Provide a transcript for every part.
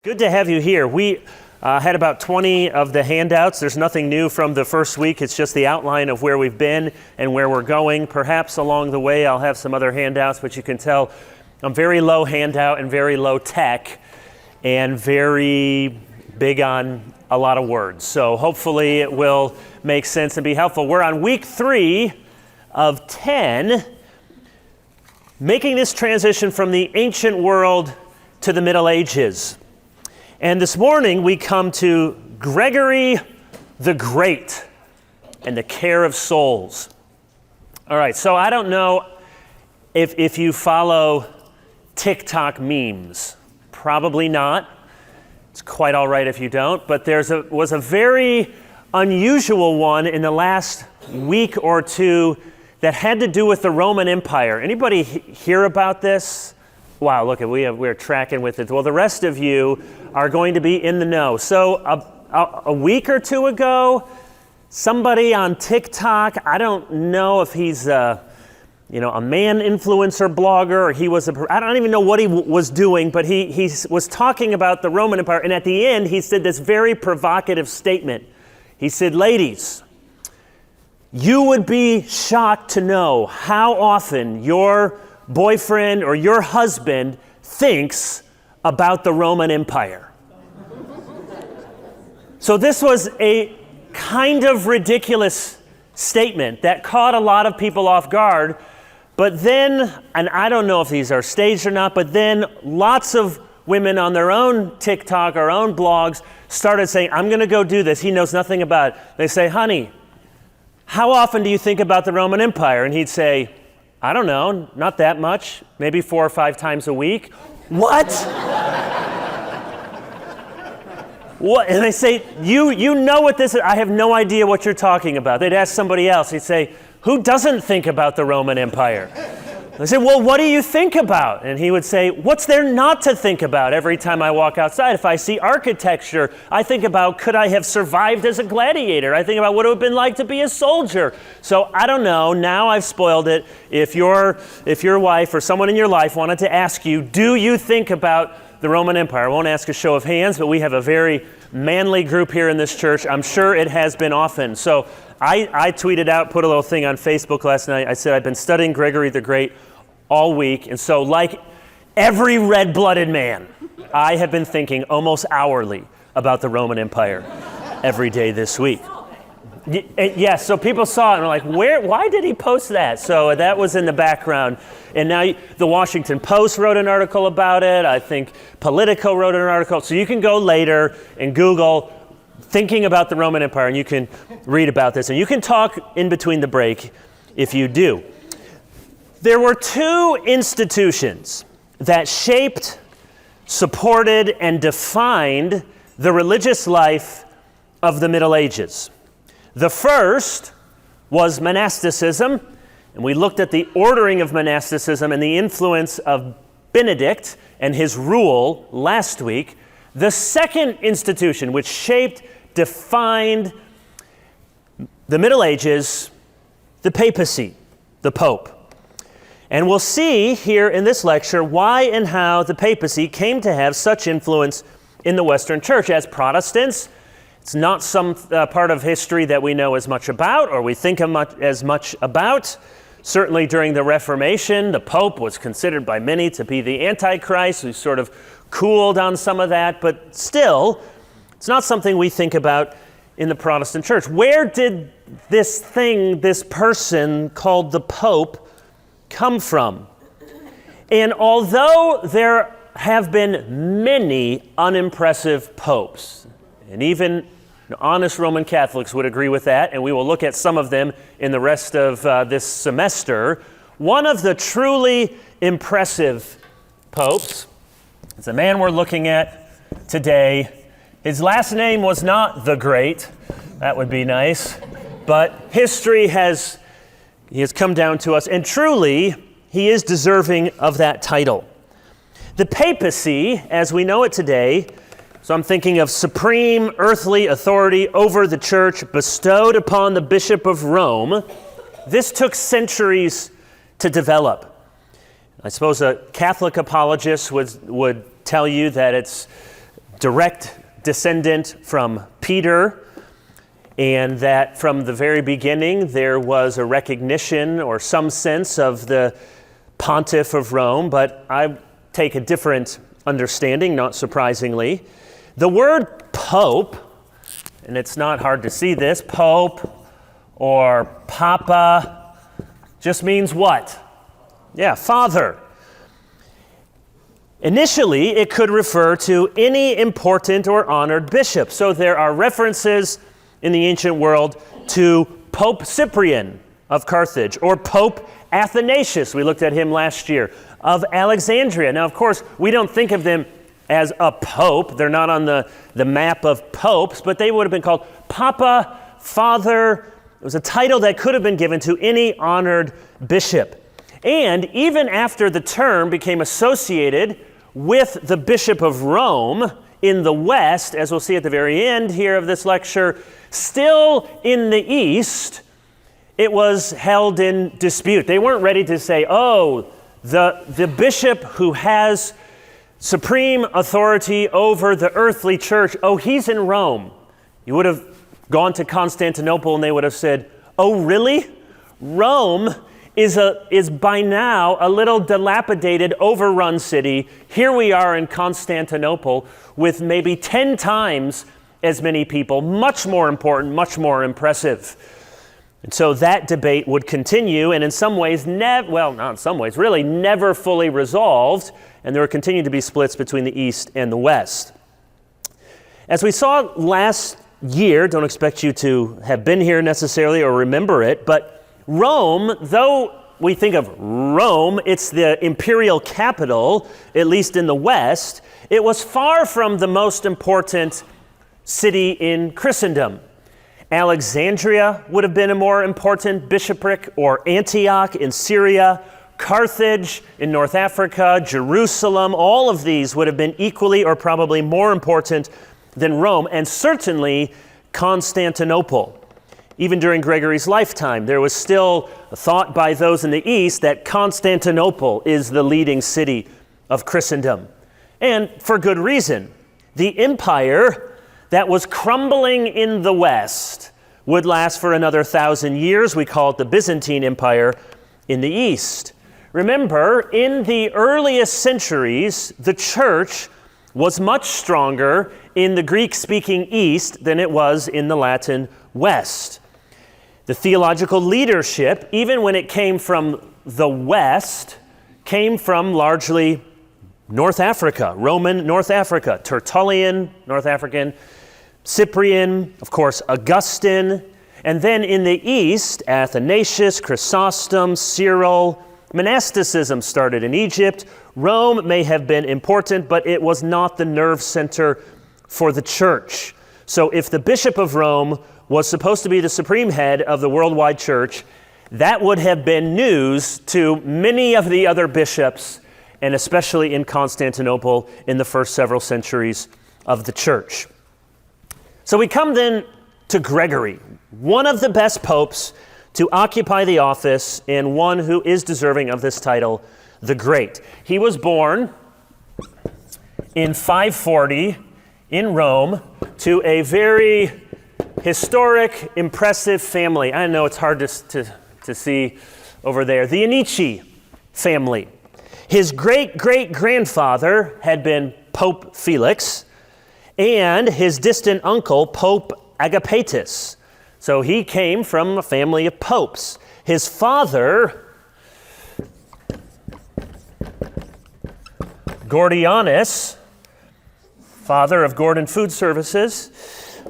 Good to have you here. We had about 20 of the handouts. There's nothing new from the first week. It's just the outline of where we've been and where we're going. Perhaps along the way I'll have some other handouts, but you can tell I'm very low handout and very low tech and very big on a lot of words. So hopefully it will make sense and be helpful. We're on week 3 of 10, making this transition from the ancient world to the Middle Ages. And this morning we come to Gregory the Great and the care of souls. All right, so I don't know if you follow TikTok memes. Probably not. It's quite all right if you don't, but was a very unusual one in the last week or two that had to do with the Roman Empire. Anybody hear about this? Wow, look, we're tracking with it. Well, the rest of you are going to be in the know. So a week or two ago, somebody on TikTok, I don't know if he's a man influencer blogger, or he was I don't even know what he was doing, but he was talking about the Roman Empire, and at the end he said this very provocative statement. He said, "Ladies, you would be shocked to know how often your boyfriend or your husband thinks about the Roman Empire." So this was a kind of ridiculous statement that caught a lot of people off guard. But then, and I don't know if these are staged or not, but then lots of women on their own TikTok or own blogs started saying, "I'm going to go do this." He knows nothing about it. They say, "Honey, how often do you think about the Roman Empire?" And he'd say, "I don't know, not that much, maybe 4 or 5 times a week." What? What? And they say, you know what this is? "I have no idea what you're talking about." They'd ask somebody else. He'd say, "Who doesn't think about the Roman Empire?" They say, "Well, what do you think about?" And he would say, "What's there not to think about every time I walk outside? If I see architecture, I think about, could I have survived as a gladiator? I think about what it would have been like to be a soldier." So I don't know, now I've spoiled it. If your wife or someone in your life wanted to ask you, do you think about the Roman Empire? I won't ask a show of hands, but we have a very manly group here in this church. I'm sure it has been often. So I tweeted out, put a little thing on Facebook last night. I said, I've been studying Gregory the Great all week. And so like every red-blooded man, I have been thinking almost hourly about the Roman Empire every day this week. Yes, so people saw it and were like, why did he post that? So that was in the background. And now the Washington Post wrote an article about it. I think Politico wrote an article. So you can go later and Google thinking about the Roman Empire, and you can read about this. And you can talk in between the break if you do. There were 2 institutions that shaped, supported, and defined the religious life of the Middle Ages. The first was monasticism, and we looked at the ordering of monasticism and the influence of Benedict and his rule last week. The second institution, which shaped, defined the Middle Ages, the papacy, the Pope. And we'll see here in this lecture why and how the papacy came to have such influence in the Western Church. As Protestants, it's not some part of history that we know as much about or we think as much about. Certainly during the Reformation, the Pope was considered by many to be the Antichrist. We sort of cooled on some of that, but still, it's not something we think about in the Protestant Church. Where did this person called the Pope come from? And although there have been many unimpressive popes, and even honest Roman Catholics would agree with that, and we will look at some of them in the rest of this semester, one of the truly impressive popes is the man we're looking at today. His last name was not the Great. That would be nice. But history he has come down to us, and truly, he is deserving of that title. The papacy, as we know it today, so I'm thinking of supreme earthly authority over the church bestowed upon the Bishop of Rome. This took centuries to develop. I suppose a Catholic apologist would tell you that it's direct descendant from Peter, and that from the very beginning there was a recognition or some sense of the pontiff of Rome, but I take a different understanding, not surprisingly. The word pope, and it's not hard to see this, pope or papa, just means what? Yeah, father. Initially, it could refer to any important or honored bishop. So there are references in the ancient world to Pope Cyprian of Carthage or Pope Athanasius, we looked at him last year, of Alexandria. Now, of course, we don't think of them as a pope. They're not on the map of popes, but they would have been called Papa, Father. It was a title that could have been given to any honored bishop. And even after the term became associated with the Bishop of Rome in the West, as we'll see at the very end here of this lecture, still in the East, it was held in dispute. They weren't ready to say, oh, the bishop who has supreme authority over the earthly church, oh, he's in Rome. You would have gone to Constantinople and they would have said, oh, really? Rome is by now a little dilapidated, overrun city. Here we are in Constantinople with maybe 10 times as many people, much more important, much more impressive. And so that debate would continue, and in some ways, not in some ways, really never fully resolved, and there would continue to be splits between the East and the West. As we saw last year, don't expect you to have been here necessarily or remember it, but Rome, though we think of Rome, it's the imperial capital, at least in the West, it was far from the most important city in Christendom. Alexandria would have been a more important bishopric, or Antioch in Syria, Carthage in North Africa, Jerusalem, all of these would have been equally or probably more important than Rome, and certainly Constantinople. Even during Gregory's lifetime, there was still a thought by those in the East that Constantinople is the leading city of Christendom. And for good reason. The empire that was crumbling in the West would last for another 1,000 years. We call it the Byzantine Empire in the East. Remember, in the earliest centuries, the church was much stronger in the Greek-speaking East than it was in the Latin West. The theological leadership, even when it came from the West, came from largely North Africa, Roman North Africa, Tertullian, North African, Cyprian, of course, Augustine, and then in the East, Athanasius, Chrysostom, Cyril. Monasticism started in Egypt. Rome may have been important, but it was not the nerve center for the church. So if the Bishop of Rome was supposed to be the supreme head of the worldwide church, that would have been news to many of the other bishops, and especially in Constantinople in the first several centuries of the church. So we come then to Gregory, one of the best popes to occupy the office and one who is deserving of this title, the Great. He was born in 540 in Rome to a very historic, impressive family. I know it's hard to see over there. The Anici family. His great-great-grandfather had been Pope Felix, and his distant uncle, Pope Agapetus. So he came from a family of popes. His father, Gordianus, father of Gordon Food Services,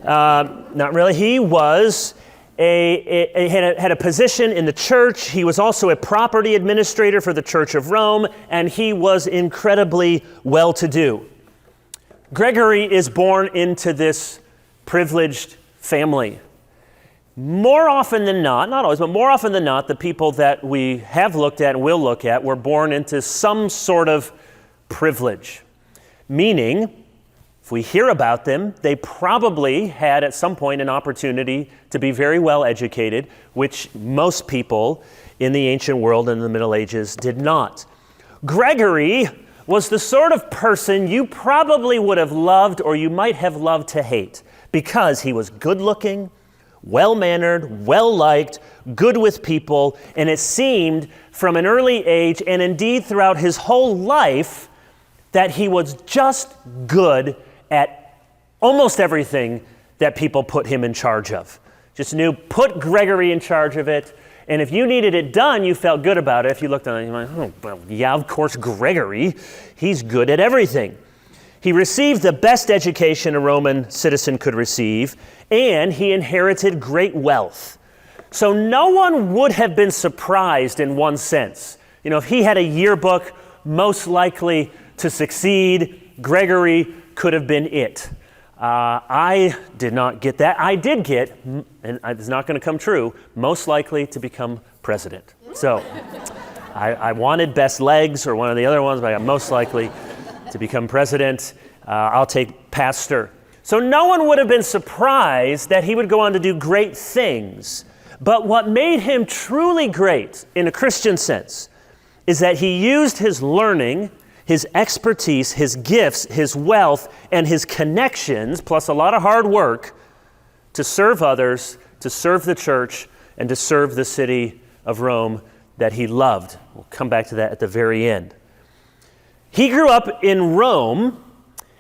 not really. He was had a position in the church. He was also a property administrator for the Church of Rome, and he was incredibly well-to-do. Gregory is born into this privileged family. More often than not always, but more often than not, the people that we have looked at and will look at were born into some sort of privilege. Meaning, if we hear about them, they probably had at some point an opportunity to be very well educated, which most people in the ancient world in the Middle Ages did not. Gregory was the sort of person you probably would have loved or you might have loved to hate because he was good-looking, well-mannered, well-liked, good with people, and it seemed from an early age and indeed throughout his whole life that he was just good at almost everything that people put him in charge of. Just knew, put Gregory in charge of it, and if you needed it done, you felt good about it. If you looked on it, you're like, oh, well, yeah, of course, Gregory, he's good at everything. He received the best education a Roman citizen could receive, and he inherited great wealth. So no one would have been surprised in one sense. If he had a yearbook, most likely to succeed, Gregory could have been it. I did not get that. I did get, and it's not going to come true, most likely to become president. So I wanted best legs or one of the other ones, but I got most likely to become president. I'll take pastor. So no one would have been surprised that he would go on to do great things. But what made him truly great in a Christian sense is that he used his learning, his expertise, his gifts, his wealth, and his connections, plus a lot of hard work, to serve others, to serve the church, and to serve the city of Rome that he loved. We'll come back to that at the very end. He grew up in Rome,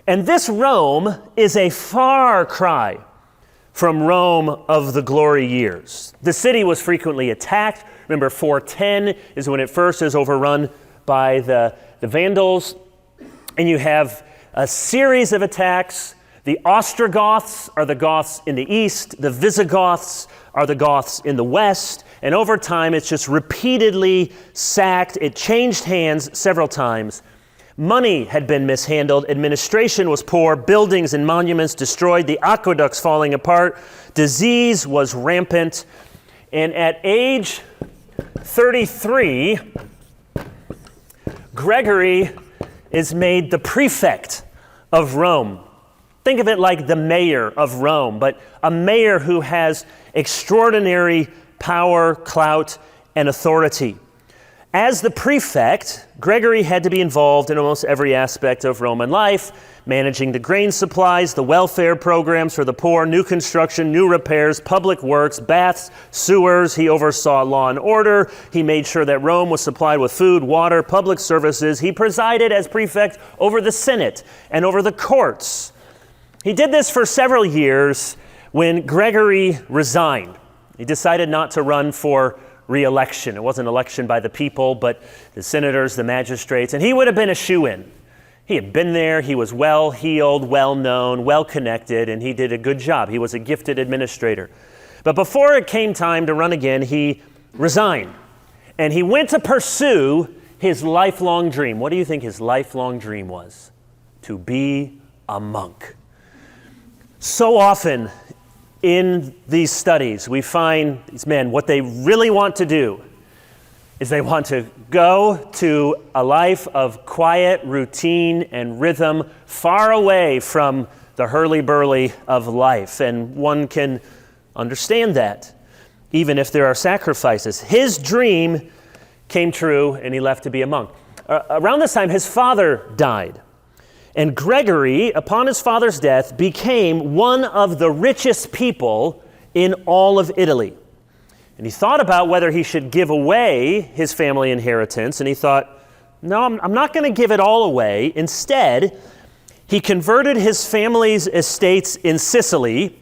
and this Rome is a far cry from Rome of the glory years. The city was frequently attacked. Remember, 410 is when it first is overrun by the Vandals, and you have a series of attacks. The Ostrogoths are the Goths in the east, the Visigoths are the Goths in the west, and over time it's just repeatedly sacked. It changed hands several times. Money had been mishandled, administration was poor, buildings and monuments destroyed, the aqueducts falling apart, disease was rampant, and at age 33, Gregory is made the prefect of Rome. Think of it like the mayor of Rome, but a mayor who has extraordinary power, clout, and authority. As the prefect, Gregory had to be involved in almost every aspect of Roman life, managing the grain supplies, the welfare programs for the poor, new construction, new repairs, public works, baths, sewers. He oversaw law and order. He made sure that Rome was supplied with food, water, public services. He presided as prefect over the Senate and over the courts. He did this for several years when Gregory resigned. He decided not to run for re-election. It wasn't an election by the people, but the senators, the magistrates, and he would have been a shoo-in. He had been there, he was well-heeled, well-known, well-connected, and he did a good job. He was a gifted administrator. But before it came time to run again, he resigned, and he went to pursue his lifelong dream. What do you think his lifelong dream was? To be a monk. So often in these studies, we find these men, what they really want to do is they want to go to a life of quiet routine and rhythm, far away from the hurly-burly of life. And one can understand that, even if there are sacrifices. His dream came true, and he left to be a monk. Around this time, his father died. And Gregory, upon his father's death, became one of the richest people in all of Italy. And he thought about whether he should give away his family inheritance, and he thought, no, I'm not going to give it all away. Instead, he converted his family's estates in Sicily,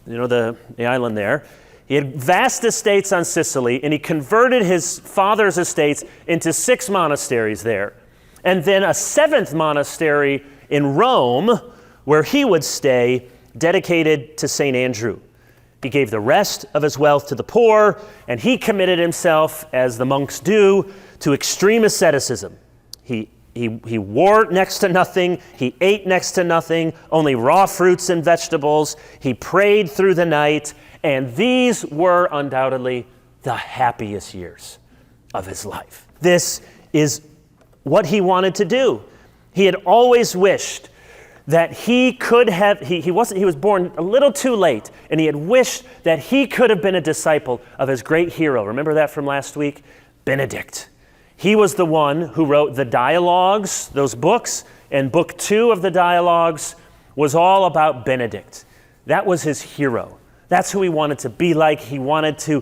the island there. He had vast estates on Sicily, and he converted his father's estates into 6 monasteries there. And then a 7th monastery in Rome, where he would stay, dedicated to St. Andrew. He gave the rest of his wealth to the poor, and he committed himself, as the monks do, to extreme asceticism. He wore next to nothing, he ate next to nothing, only raw fruits and vegetables. He prayed through the night, and these were undoubtedly the happiest years of his life. This is what he wanted to do. He had always wished that he could have, he was born a little too late, and he had wished that he could have been a disciple of his great hero. Remember that from last week? Benedict. He was the one who wrote the dialogues, those books, and book 2 of the dialogues was all about Benedict. That was his hero. That's who he wanted to be like. He wanted to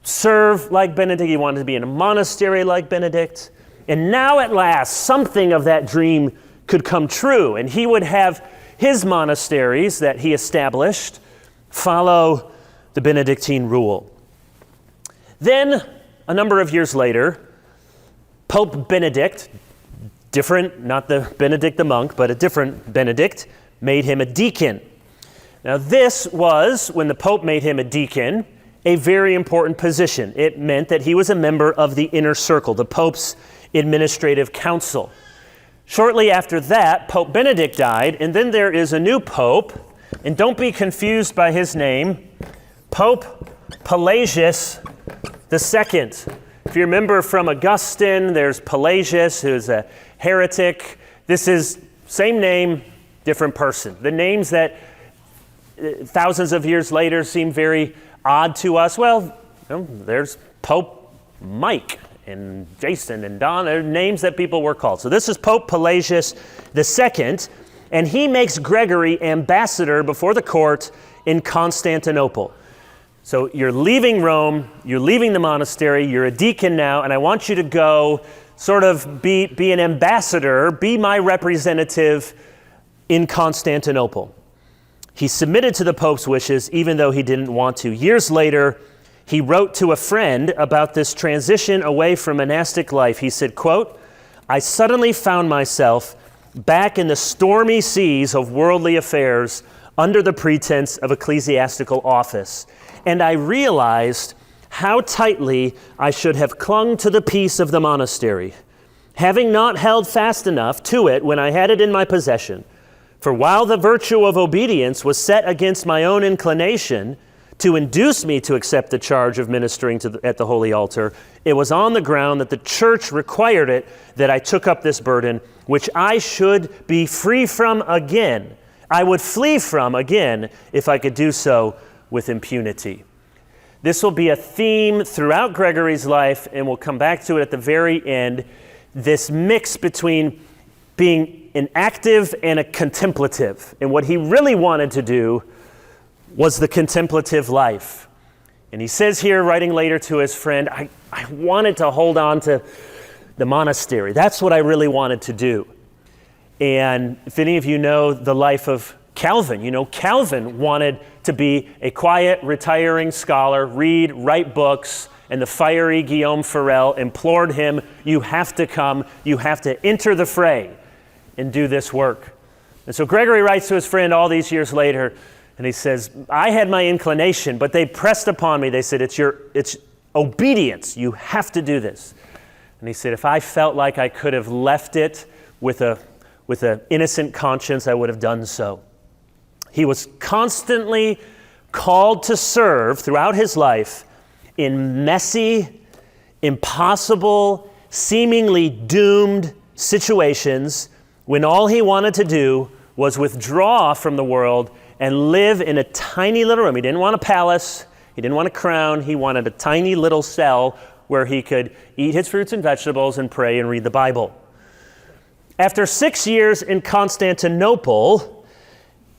serve like Benedict. He wanted to be in a monastery like Benedict. And now at last, something of that dream could come true, and he would have his monasteries that he established follow the Benedictine rule. Then, a number of years later, Pope Benedict, different, not the Benedict the monk, but a different Benedict, made him a deacon. Now this was, when the Pope made him a deacon, a very important position. It meant that he was a member of the inner circle, the Pope's administrative council. Shortly after that, Pope Benedict died, and then there is a new Pope, and don't be confused by his name, Pope Pelagius II. If you remember from Augustine, there's Pelagius, who's a heretic. This is same name, different person. The names that thousands of years later seem very odd to us. Well, there's Pope Mike and Jason and Don. They're names that people were called. So this is Pope Pelagius II, and he makes Gregory ambassador before the court in Constantinople. So you're leaving Rome, you're leaving the monastery, you're a deacon now, and I want you to go sort of be an ambassador, be my representative in Constantinople. He submitted to the Pope's wishes, even though he didn't want to. Years later, he wrote to a friend about this transition away from monastic life. He said, quote, "I suddenly found myself back in the stormy seas of worldly affairs under the pretense of ecclesiastical office. And I realized how tightly I should have clung to the peace of the monastery, having not held fast enough to it when I had it in my possession. For while the virtue of obedience was set against my own inclination to induce me to accept the charge of ministering at the holy altar, it was on the ground that the church required it that I took up this burden, which I should be free from again. I would flee from again if I could do so with impunity." This will be a theme throughout Gregory's life, and we'll come back to it at the very end, this mix between being an active and a contemplative. And what he really wanted to do was the contemplative life. And he says here, writing later to his friend, I wanted to hold on to the monastery. That's what I really wanted to do. And if any of you know the life of Calvin, you know Calvin wanted to be a quiet, retiring scholar, read, write books, and the fiery Guillaume Farel implored him, you have to come, you have to enter the fray and do this work. And so Gregory writes to his friend all these years later, and he says, I had my inclination, but they pressed upon me. They said, it's obedience. You have to do this. And he said, if I felt like I could have left it with an innocent conscience, I would have done so. He was constantly called to serve throughout his life in messy, impossible, seemingly doomed situations when all he wanted to do was withdraw from the world and live in a tiny little room. He didn't want a palace. He didn't want a crown. He wanted a tiny little cell where he could eat his fruits and vegetables and pray and read the Bible. After 6 years in Constantinople,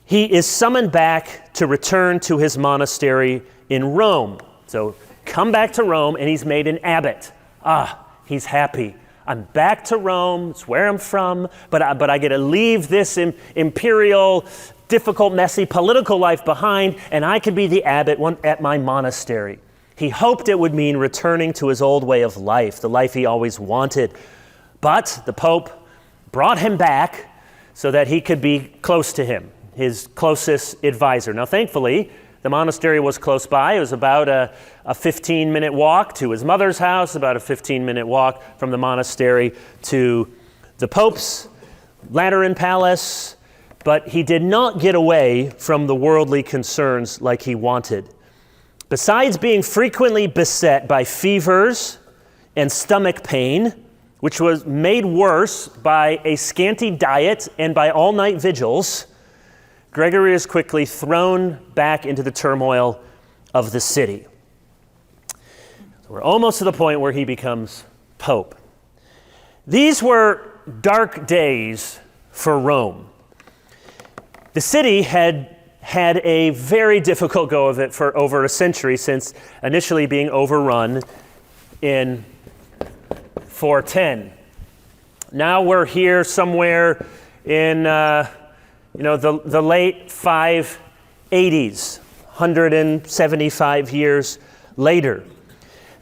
he is summoned back to return to his monastery in Rome. So come back to Rome, and he's made an abbot. He's happy. I'm back to Rome. It's where I'm from, but I get to leave this imperial, difficult, messy political life behind, and I could be the abbot at my monastery. He hoped it would mean returning to his old way of life, the life he always wanted. But the Pope brought him back so that he could be close to him, his closest advisor. Now, thankfully, the monastery was close by. It was about a 15-minute walk to his mother's house, about a 15-minute walk from the monastery to the Pope's Lateran Palace, but he did not get away from the worldly concerns like he wanted. Besides being frequently beset by fevers and stomach pain, which was made worse by a scanty diet and by all-night vigils, Gregory is quickly thrown back into the turmoil of the city. So we're almost to the point where he becomes Pope. These were dark days for Rome. The city had had a very difficult go of it for over a century, since initially being overrun in 410. Now we're here somewhere in the late 580s, 175 years later.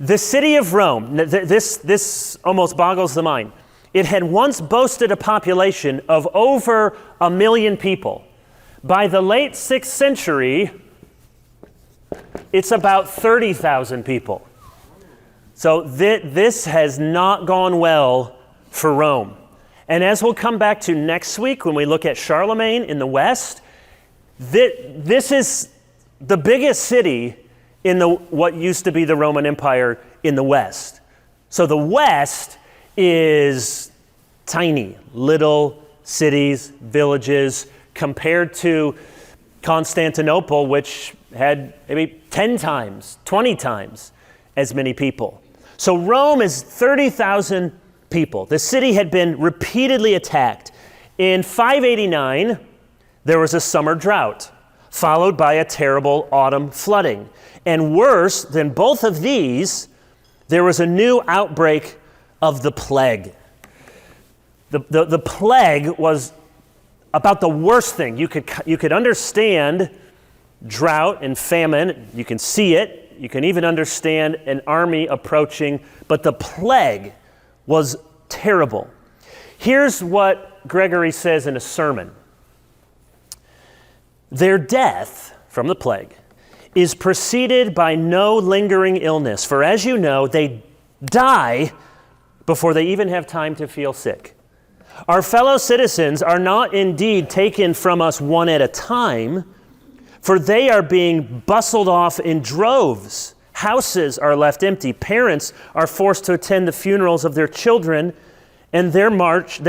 The city of Rome, this almost boggles the mind. It had once boasted a population of over 1 million people. By the late 6th century, it's about 30,000 people. So this has not gone well for Rome. And as we'll come back to next week when we look at Charlemagne in the West, this is the biggest city in what used to be the Roman Empire in the West. So the West is tiny, little cities, villages, compared to Constantinople, which had maybe 10 times, 20 times as many people. So Rome is 30,000 people. The city had been repeatedly attacked. In 589, there was a summer drought, followed by a terrible autumn flooding. And worse than both of these, there was a new outbreak of the plague. The plague was about the worst thing. You could understand drought and famine. You can see it. You can even understand an army approaching. But the plague was terrible. Here's what Gregory says in a sermon. Their death from the plague is preceded by no lingering illness. For as you know, they die before they even have time to feel sick. Our fellow citizens are not indeed taken from us one at a time, for they are being bustled off in droves. Houses are left empty. Parents are forced to attend the funerals of their children, and they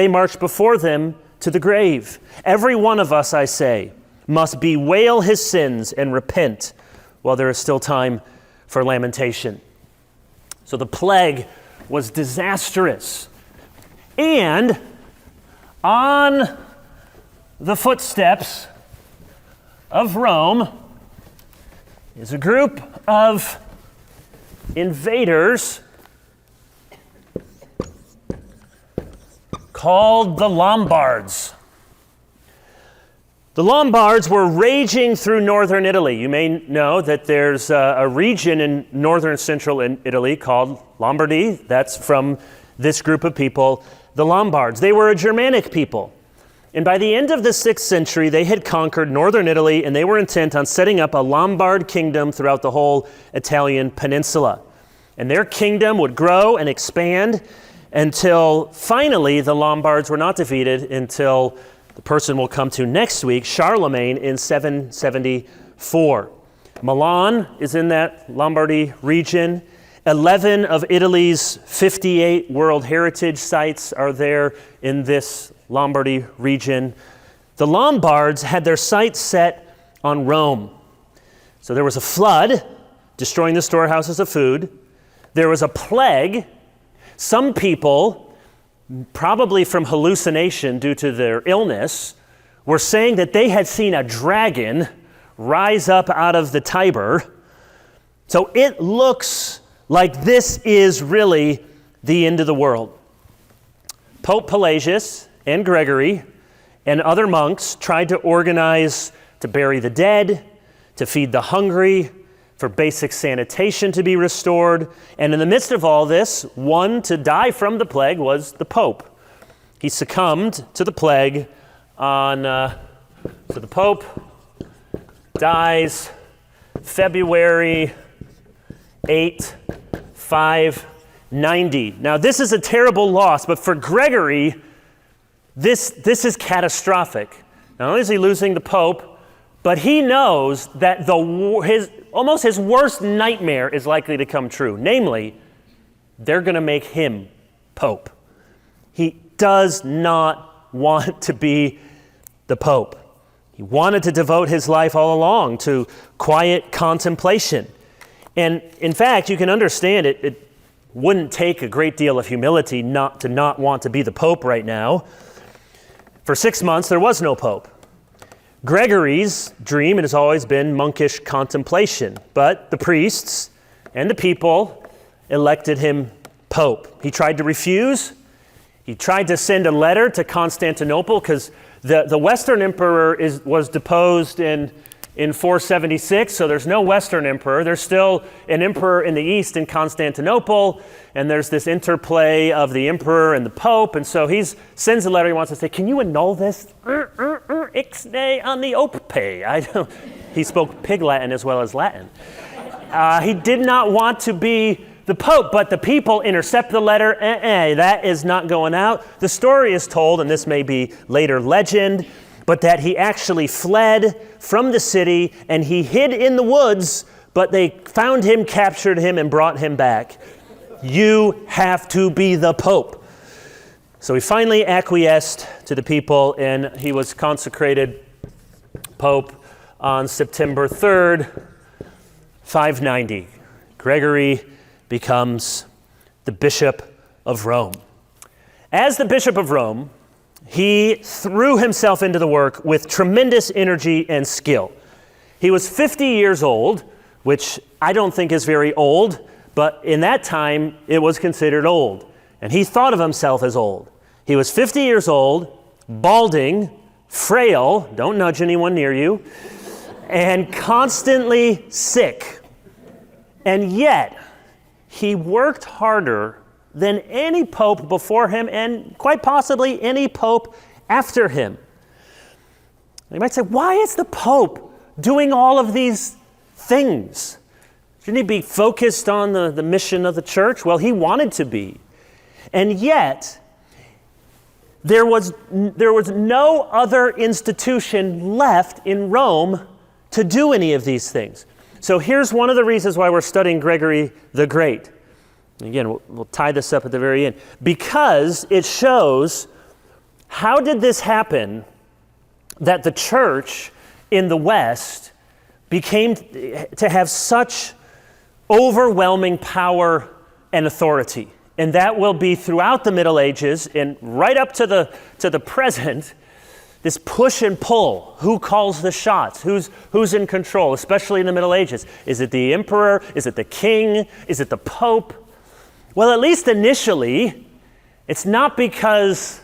march before them to the grave. Every one of us, I say, must bewail his sins and repent while there is still time for lamentation. So the plague was disastrous. And on the footsteps of Rome is a group of invaders called the Lombards. The Lombards were raging through northern Italy. You may know that there's a region in northern central Italy called Lombardy. That's from this group of people, the Lombards. They were a Germanic people. And by the end of the 6th century, they had conquered northern Italy, and they were intent on setting up a Lombard kingdom throughout the whole Italian peninsula. And their kingdom would grow and expand until finally the Lombards were not defeated until the person we'll come to next week, Charlemagne, in 774. Milan is in that Lombardy region. 11 of Italy's 58 World Heritage sites are there in this Lombardy region. The Lombards had their sights set on Rome. So there was a flood, destroying the storehouses of food. There was a plague. Some people, probably from hallucination due to their illness, were saying that they had seen a dragon rise up out of the Tiber. So it looks like this is really the end of the world. Pope Pelagius and Gregory and other monks tried to organize to bury the dead, to feed the hungry, for basic sanitation to be restored. And in the midst of all this, one to die from the plague was the Pope. He succumbed to the plague so the Pope dies February 8, 590. Now this is a terrible loss, but for Gregory, this is catastrophic. Not only is he losing the Pope, but he knows that his worst nightmare is likely to come true. Namely, they're going to make him Pope. He does not want to be the Pope. He wanted to devote his life all along to quiet contemplation. And in fact, you can understand it wouldn't take a great deal of humility not to want to be the Pope right now. For 6 months, there was no Pope. Gregory's dream has always been monkish contemplation, but the priests and the people elected him Pope. He tried to refuse. He tried to send a letter to Constantinople because the Western emperor was deposed in 476, so there's no Western emperor. There's still an emperor in the East in Constantinople, and there's this interplay of the emperor and the Pope, and so he sends a letter. He wants to say, can you annul this? Ixnay on the ope. He spoke Pig Latin as well as Latin. He did not want to be the Pope, but the people intercept the letter. That is not going out. The story is told, and this may be later legend, but that he actually fled from the city and he hid in the woods, but they found him, captured him, and brought him back. You have to be the Pope. So he finally acquiesced to the people, and he was consecrated Pope on September 3rd, 590. Gregory becomes the Bishop of Rome. As the Bishop of Rome, he threw himself into the work with tremendous energy and skill. He was 50 years old, which I don't think is very old, but in that time, it was considered old. And he thought of himself as old. He was 50 years old, balding, frail, don't nudge anyone near you, and constantly sick. And yet, he worked harder than any pope before him and quite possibly any pope after him. You might say, why is the Pope doing all of these things? Shouldn't he be focused on the mission of the church? Well, he wanted to be. And yet, there was no other institution left in Rome to do any of these things. So here's one of the reasons why we're studying Gregory the Great. Again, we'll tie this up at the very end. Because it shows how did this happen that the church in the West became to have such overwhelming power and authority. And that will be throughout the Middle Ages and right up to the present, this push and pull. Who calls the shots? Who's in control, especially in the Middle Ages? Is it the emperor? Is it the king? Is it the pope? Well, at least initially, it's not because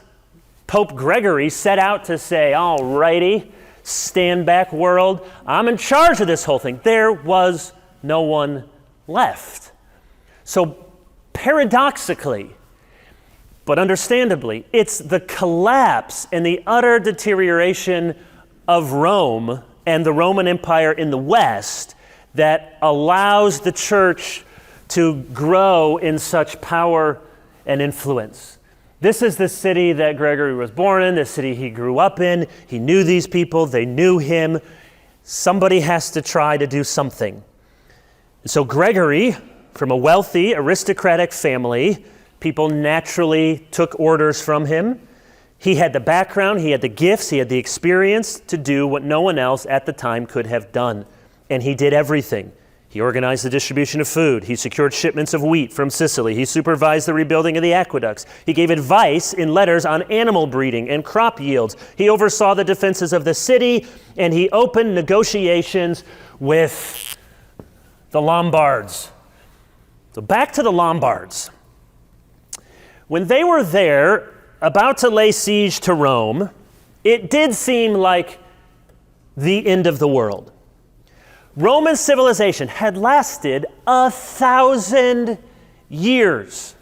Pope Gregory set out to say, all righty, stand back world, I'm in charge of this whole thing. There was no one left. So paradoxically, but understandably, it's the collapse and the utter deterioration of Rome and the Roman Empire in the West that allows the church to grow in such power and influence. This is the city that Gregory was born in, the city he grew up in. He knew these people, they knew him. Somebody has to try to do something. So Gregory, from a wealthy, aristocratic family, people naturally took orders from him. He had the background, he had the gifts, he had the experience to do what no one else at the time could have done. And he did everything. He organized the distribution of food. He secured shipments of wheat from Sicily. He supervised the rebuilding of the aqueducts. He gave advice in letters on animal breeding and crop yields. He oversaw the defenses of the city, and he opened negotiations with the Lombards. So back to the Lombards. When they were there, about to lay siege to Rome, it did seem like the end of the world. Roman civilization had lasted 1,000 years.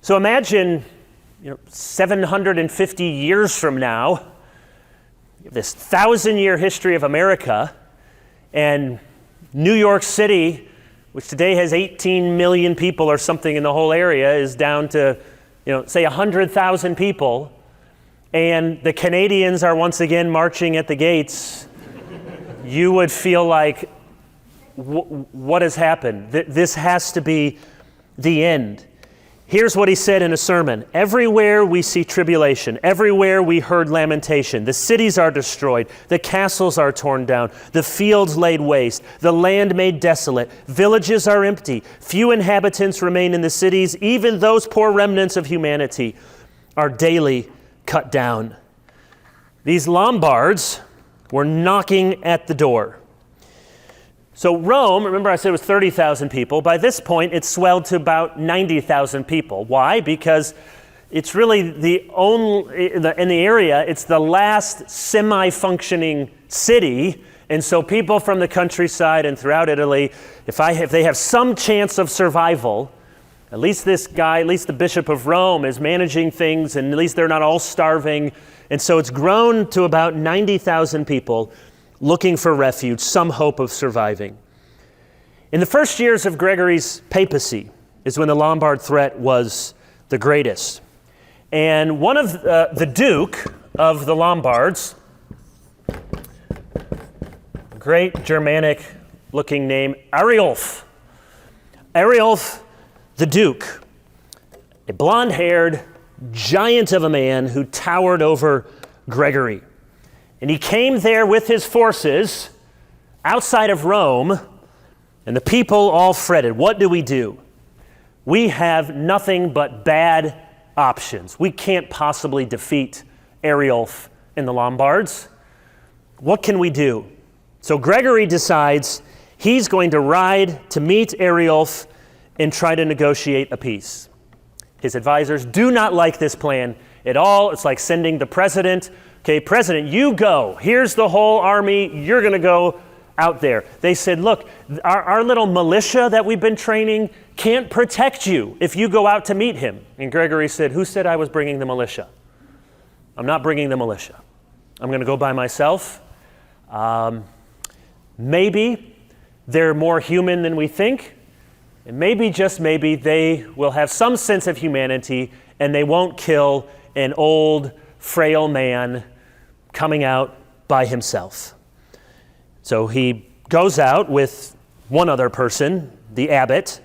So imagine, 750 years from now, this 1,000-year history of America, and New York City, which today has 18 million people or something in the whole area, is down to, say 100,000 people, and the Canadians are once again marching at the gates. You would feel like, what has happened? This has to be the end. Here's what he said in a sermon. Everywhere we see tribulation, everywhere we heard lamentation. The cities are destroyed, the castles are torn down, the fields laid waste, the land made desolate, villages are empty, few inhabitants remain in the cities, even those poor remnants of humanity are daily cut down. These Lombards were knocking at the door. So Rome, remember I said it was 30,000 people. By this point, it's swelled to about 90,000 people. Why? Because it's really in the area, it's the last semi-functioning city. And so people from the countryside and throughout Italy, if they have some chance of survival, at least this guy, at least the Bishop of Rome is managing things, and at least they're not all starving. And so it's grown to about 90,000 people looking for refuge, some hope of surviving. In the first years of Gregory's papacy is when the Lombard threat was the greatest. And one of the Duke of the Lombards, great Germanic-looking name, Ariulf the Duke, a blonde-haired giant of a man who towered over Gregory. And he came there with his forces outside of Rome, and the people all fretted. What do? We have nothing but bad options. We can't possibly defeat Ariulf and the Lombards. What can we do? So Gregory decides he's going to ride to meet Ariulf and try to negotiate a peace. His advisors do not like this plan at all. It's like sending the president, okay, President, you go. Here's the whole army. You're going to go out there. They said, look, our little militia that we've been training can't protect you if you go out to meet him. And Gregory said, who said I was bringing the militia? I'm not bringing the militia. I'm going to go by myself. Maybe they're more human than we think. And maybe, just maybe, they will have some sense of humanity and they won't kill an old, frail man coming out by himself. So he goes out with one other person, the abbot,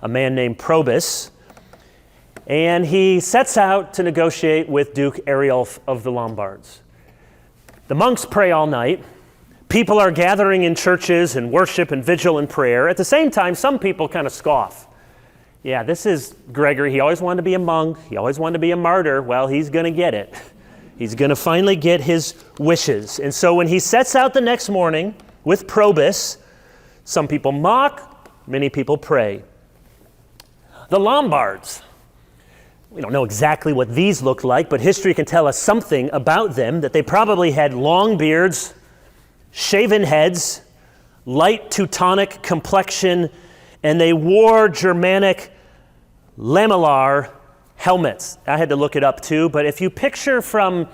a man named Probus, and he sets out to negotiate with Duke Ariulf of the Lombards. The monks pray all night. People are gathering in churches and worship and vigil and prayer. At the same time, some people kind of scoff. Yeah, this is Gregory. He always wanted to be a monk. He always wanted to be a martyr. Well, he's going to get it. He's going to finally get his wishes. And so when he sets out the next morning with Probus, some people mock, many people pray. The Lombards. We don't know exactly what these looked like, but history can tell us something about them, that they probably had long beards, shaven heads, light Teutonic complexion, and they wore Germanic lamellar helmets. I had to look it up too, but if you picture from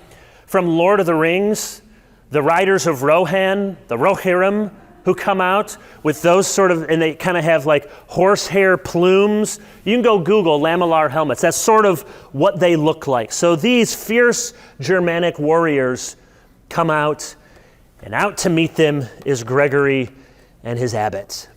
Lord of the Rings, the riders of Rohan, the Rohirrim, who come out with those sort of, and they kind of have like horsehair plumes. You can go Google lamellar helmets. That's sort of what they look like. So these fierce Germanic warriors come out, and out to meet them is Gregory and his abbot.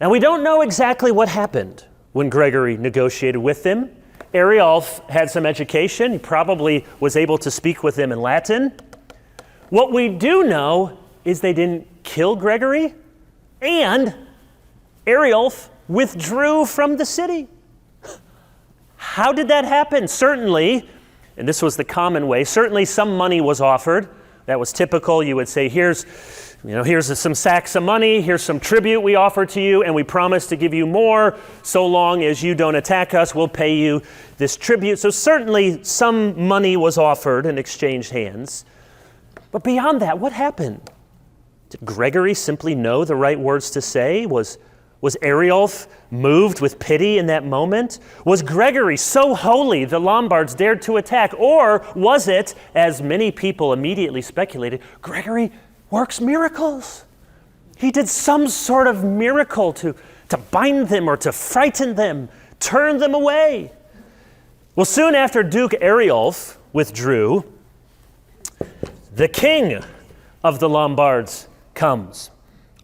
Now, we don't know exactly what happened when Gregory negotiated with them. Ariulf had some education. He probably was able to speak with them in Latin. What we do know is they didn't kill Gregory, and Ariulf withdrew from the city. How did that happen? Certainly, and this was the common way, certainly some money was offered. That was typical. You would say, here's some sacks of money, here's some tribute we offer to you, and we promise to give you more so long as you don't attack us, we'll pay you this tribute. So certainly some money was offered and exchanged hands. But beyond that, what happened? Did Gregory simply know the right words to say? Was Ariulf moved with pity in that moment? Was Gregory so holy the Lombards dared to attack? Or was it, as many people immediately speculated, Gregory works miracles? He did some sort of miracle to bind them or to frighten them, turn them away. Well, soon after Duke Ariulf withdrew, the king of the Lombards comes.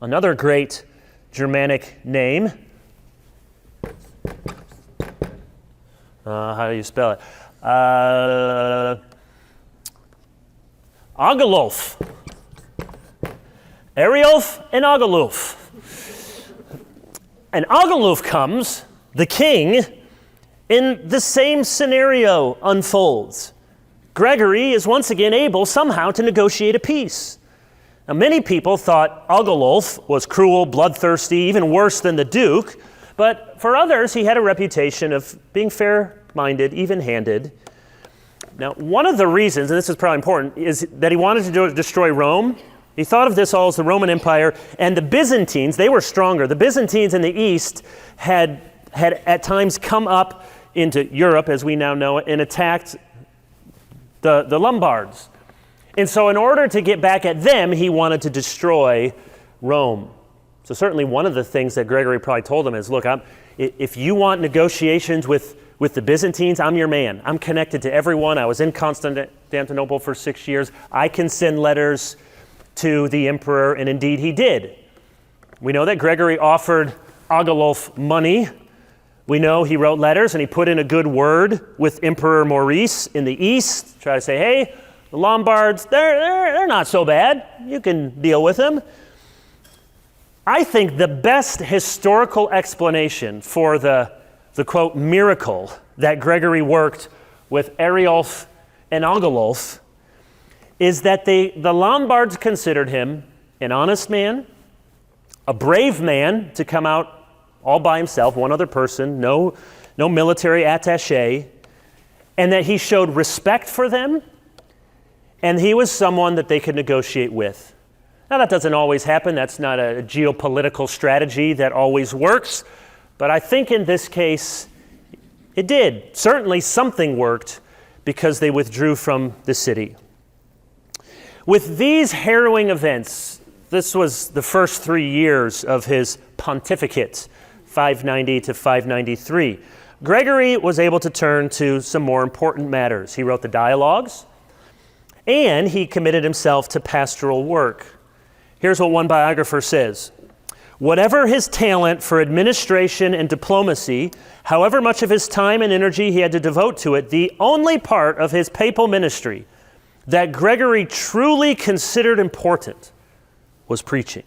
Another great Germanic name, How do you spell it? Agilulf. Ariulf and Agilulf. And Agilulf comes, the king, in the same scenario unfolds. Gregory is once again able somehow to negotiate a peace. Now, many people thought Agilulf was cruel, bloodthirsty, even worse than the Duke, but for others, he had a reputation of being fair-minded, even-handed. Now, one of the reasons, and this is probably important, is that he wanted to destroy Rome. He thought of this all as the Roman Empire, and the Byzantines, they were stronger. The Byzantines in the east had at times come up into Europe, as we now know it, and attacked the Lombards. And so in order to get back at them, he wanted to destroy Rome. So certainly one of the things that Gregory probably told him is, look, if you want negotiations with the Byzantines, I'm your man. I'm connected to everyone. I was in Constantinople for 6 years. I can send letters to the emperor, and indeed he did. We know that Gregory offered Agilulf money. We know he wrote letters and he put in a good word with Emperor Maurice in the east, try to say, hey, the Lombards, they're not so bad. You can deal with them. I think the best historical explanation for the quote, miracle that Gregory worked with Ariulf and Agilulf is that the Lombards considered him an honest man, a brave man to come out all by himself, one other person, no military attaché, and that he showed respect for them, and he was someone that they could negotiate with. Now, that doesn't always happen. That's not a geopolitical strategy that always works, but I think in this case, it did. Certainly something worked because they withdrew from the city. With these harrowing events, this was the first 3 years of his pontificate, 590 to 593. Gregory was able to turn to some more important matters. He wrote the dialogues, and he committed himself to pastoral work. Here's what one biographer says: whatever his talent for administration and diplomacy, however much of his time and energy he had to devote to it, the only part of his papal ministry that Gregory truly considered important was preaching.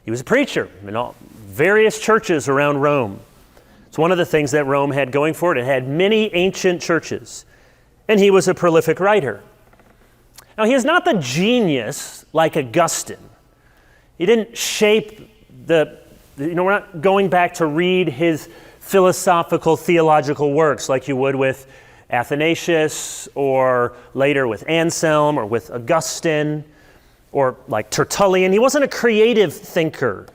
He was a preacher in various churches around Rome. It's one of the things that Rome had going for it. It had many ancient churches, and he was a prolific writer. Now, he is not the genius like Augustine. He didn't shape we're not going back to read his philosophical, theological works like you would with Athanasius or later with Anselm or with Augustine or like Tertullian. He wasn't a creative thinker.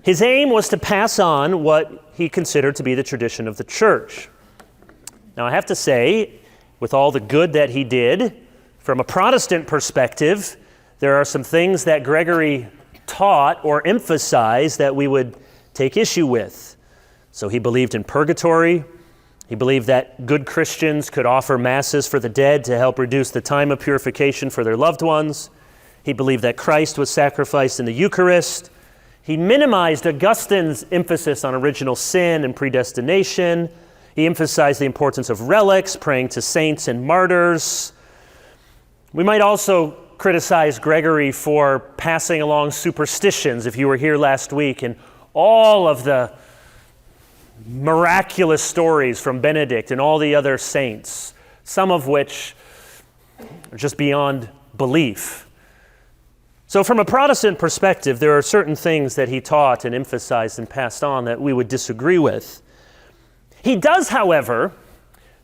His aim was to pass on what he considered to be the tradition of the church. Now, I have to say, with all the good that he did, from a Protestant perspective, there are some things that Gregory taught or emphasized that we would take issue with. So he believed in purgatory. He believed that good Christians could offer masses for the dead to help reduce the time of purification for their loved ones. He believed that Christ was sacrificed in the Eucharist. He minimized Augustine's emphasis on original sin and predestination. He emphasized the importance of relics, praying to saints and martyrs. We might also criticize Gregory for passing along superstitions. If you were here last week, and all of the miraculous stories from Benedict and all the other saints, some of which are just beyond belief. So from a Protestant perspective, there are certain things that he taught and emphasized and passed on that we would disagree with. He does, however,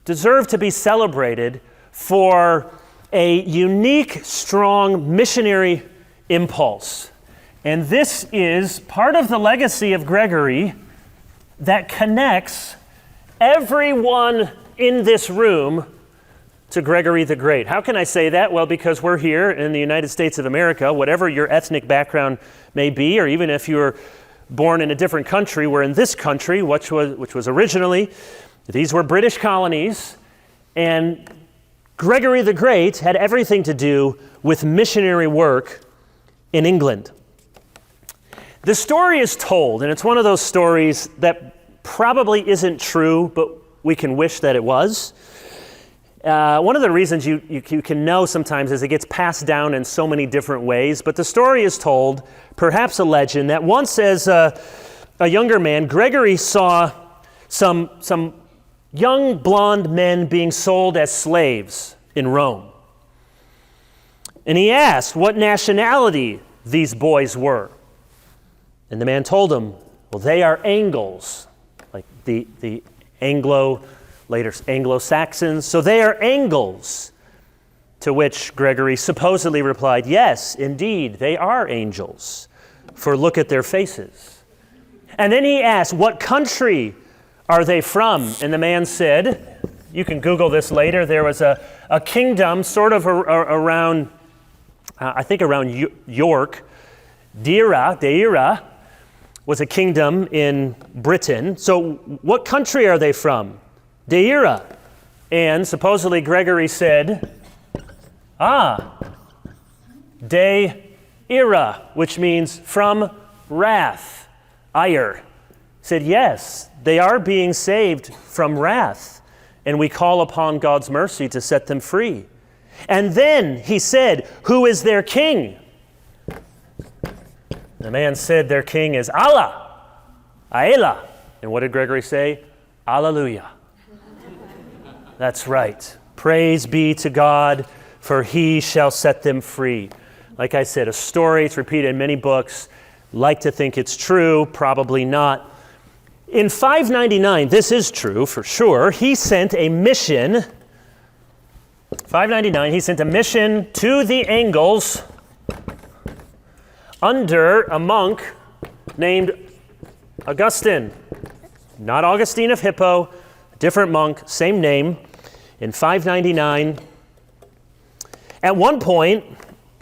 deserve to be celebrated for a unique, strong missionary impulse. And this is part of the legacy of Gregory that connects everyone in this room to Gregory the Great. How can I say that? Well, because we're here in the United States of America, whatever your ethnic background may be, or even if you were born in a different country, we're in this country, which was originally, these were British colonies, and Gregory the Great had everything to do with missionary work in England. The story is told, and it's one of those stories that probably isn't true, but we can wish that it was. One of the reasons you can know sometimes is it gets passed down in so many different ways, but the story is told, perhaps a legend, that once as a younger man, Gregory saw some young blonde men being sold as slaves in Rome. And he asked what nationality these boys were. And the man told him, well, they are Angles, like the later Anglo-Saxons, so they are Angles. To which Gregory supposedly replied, yes, indeed, they are angels, for look at their faces. And then he asked, what country are they from? And the man said, you can Google this later, there was a kingdom sort of around, I think around York. Deira was a kingdom in Britain. So what country are they from? Deira. And supposedly Gregory said, Deira, which means from wrath, ire. Said, yes, they are being saved from wrath, and we call upon God's mercy to set them free. And then he said, who is their king? The man said their king is Allah, Aela. And what did Gregory say? Alleluia. That's right. Praise be to God, for he shall set them free. Like I said, a story, it's repeated in many books. Like to think it's true, probably not. In 599, this is true for sure, he sent a mission. 599, he sent a mission to the Angles under a monk named Augustine. Not Augustine of Hippo, different monk, same name, in 599. At one point,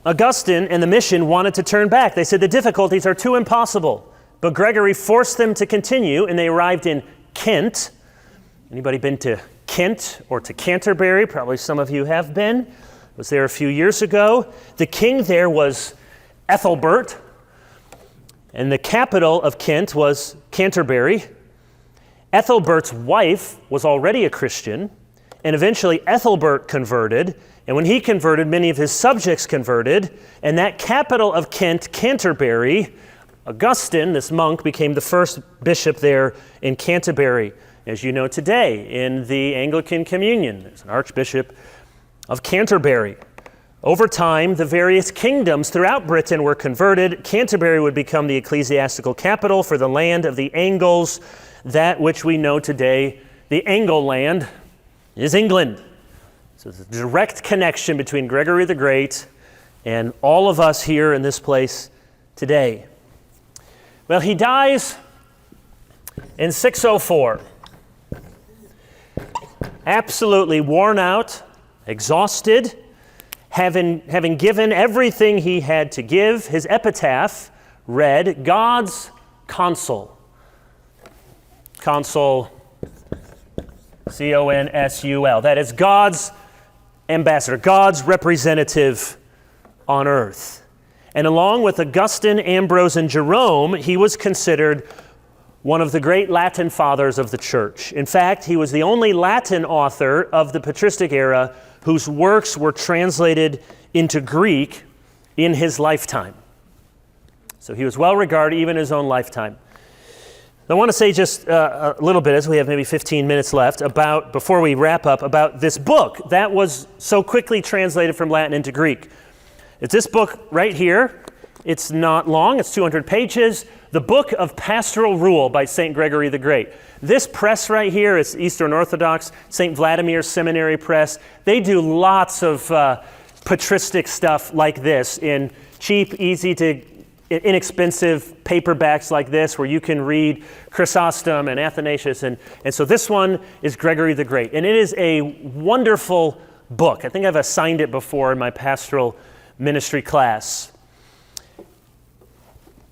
Augustine and the mission wanted to turn back. They said the difficulties are too impossible. But Gregory forced them to continue, and they arrived in Kent. Anybody been to Kent or to Canterbury? Probably some of you have been. I was there a few years ago. The king there was Ethelbert, and the capital of Kent was Canterbury. Ethelbert's wife was already a Christian, and eventually Ethelbert converted, and when he converted, many of his subjects converted, and that capital of Kent, Canterbury, Augustine, this monk, became the first bishop there in Canterbury. As you know today, in the Anglican Communion, there's an Archbishop of Canterbury. Over time, the various kingdoms throughout Britain were converted. Canterbury would become the ecclesiastical capital for the land of the Angles. That which we know today, the Angle land, is England. So there's a direct connection between Gregory the Great and all of us here in this place today. Well, he dies in 604. Absolutely worn out, exhausted, having given everything he had to give. His epitaph read, God's consul. Consul, C-O-N-S-U-L. That is God's ambassador, God's representative on earth. And along with Augustine, Ambrose, and Jerome, he was considered one of the great Latin fathers of the church. In fact, he was the only Latin author of the patristic era whose works were translated into Greek in his lifetime. So he was well regarded even in his own lifetime. I want to say just a little bit, as we have maybe 15 minutes left, before we wrap up, about this book that was so quickly translated from Latin into Greek. It's this book right here. It's not long, it's 200 pages. The Book of Pastoral Rule by St. Gregory the Great. This press right here is Eastern Orthodox, St. Vladimir Seminary Press. They do lots of patristic stuff like this in cheap, easy to inexpensive paperbacks like this where you can read Chrysostom and Athanasius. And so this one is Gregory the Great. And it is a wonderful book. I think I've assigned it before in my pastoral ministry class.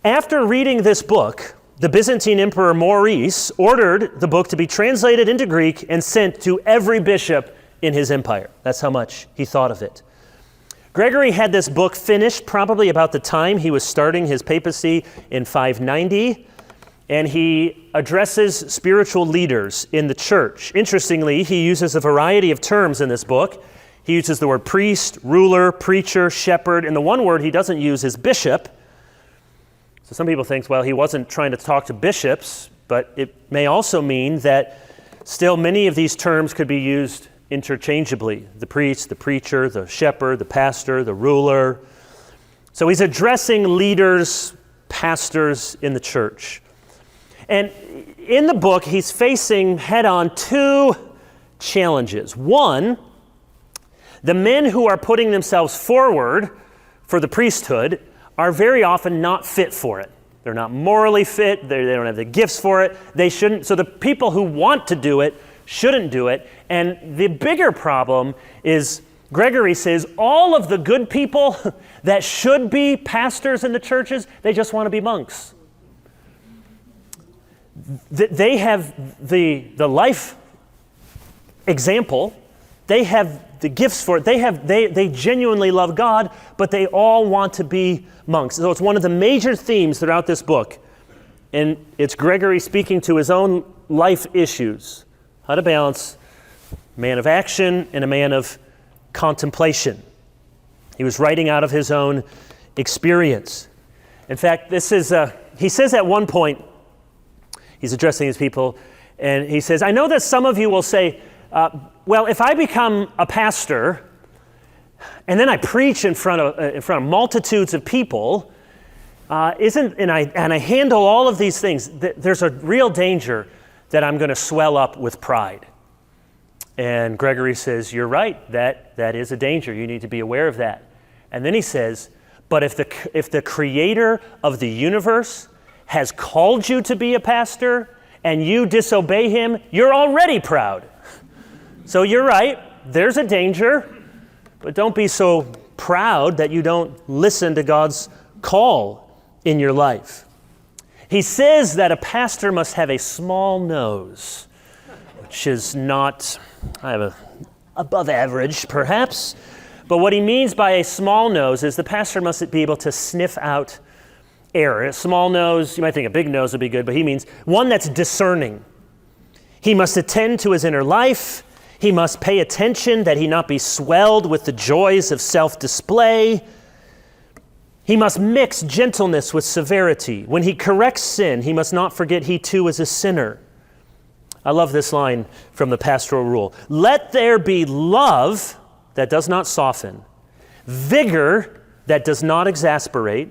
After reading this book, the Byzantine Emperor Maurice ordered the book to be translated into Greek and sent to every bishop in his empire. That's how much he thought of it. Gregory had this book finished probably about the time he was starting his papacy in 590, and he addresses spiritual leaders in the church. Interestingly, he uses a variety of terms in this book. He uses the word priest, ruler, preacher, shepherd, and the one word he doesn't use is bishop. So some people think, well, he wasn't trying to talk to bishops, but it may also mean that still many of these terms could be used interchangeably. The priest, the preacher, the shepherd, the pastor, the ruler. So he's addressing leaders, pastors in the church. And in the book, he's facing head-on two challenges. One, the men who are putting themselves forward for the priesthood are very often not fit for it. They're not morally fit, they don't have the gifts for it, they shouldn't. So the people who want to do it shouldn't do it. And the bigger problem is, Gregory says, all of the good people that should be pastors in the churches, they just want to be monks. They have the life example, they have the gifts for it, they genuinely love God, but they all want to be monks. So it's one of the major themes throughout this book. And it's Gregory speaking to his own life issues. How to balance a man of action and a man of contemplation. He was writing out of his own experience. In fact, he says at one point, he's addressing his people, and he says, I know that some of you will say, well, if I become a pastor, and then I preach in front of multitudes of people, and I handle all of these things, there's a real danger that I'm going to swell up with pride. And Gregory says, you're right, that is a danger. You need to be aware of that. And then he says, but if the creator of the universe has called you to be a pastor and you disobey him, you're already proud. So you're right, there's a danger, but don't be so proud that you don't listen to God's call in your life. He says that a pastor must have a small nose, which is not, above average perhaps, but what he means by a small nose is the pastor must be able to sniff out error. A small nose, you might think a big nose would be good, but he means one that's discerning. He must attend to his inner life. He must pay attention that he not be swelled with the joys of self-display. He must mix gentleness with severity. When he corrects sin, he must not forget he too is a sinner. I love this line from the pastoral rule. Let there be love that does not soften, vigor that does not exasperate,